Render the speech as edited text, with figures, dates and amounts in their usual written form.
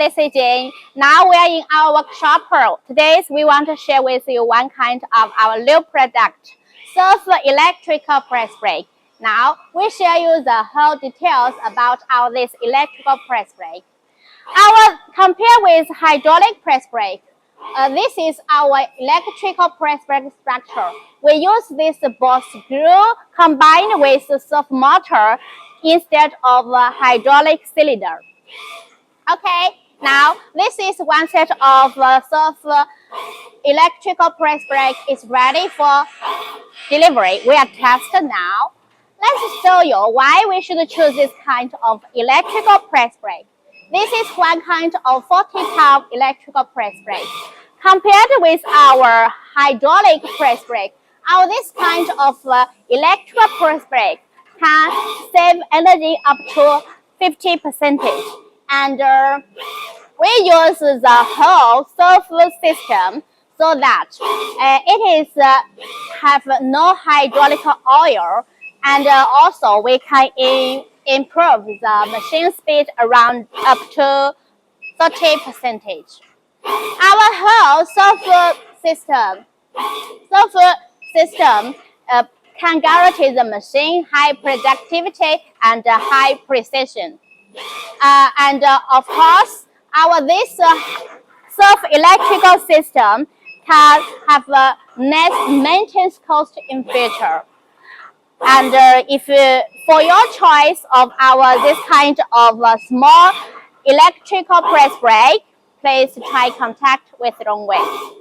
this is Jane. Now we are in our workshop. Today we want to share with you one kind of our new product, Servo electrical press brake. Now we share you the whole details about this electrical press brake. Compare with hydraulic press brake. This is our electrical press brake structure. We use this ball screw combined with the servo motor instead of a hydraulic cylinder. Okay, now this is one set of servo electrical press brake. It's ready for delivery. We are testing now. Let's show you why we should choose this kind of electrical press brake. This is one kind of 40-pound electrical press brake. Compared with our hydraulic press brake, this kind of electrical press brake can save energy up to 50%. And we use the whole servo system so that it is have no hydraulic oil, and also we can improve the machine speed around up to 30%. Our whole servo system can guarantee the machine high productivity and high precision. Of course, this servo electrical system can have a less maintenance cost in future. And if for your choice of this kind of small electrical press brake, please try contact with RONGWIN.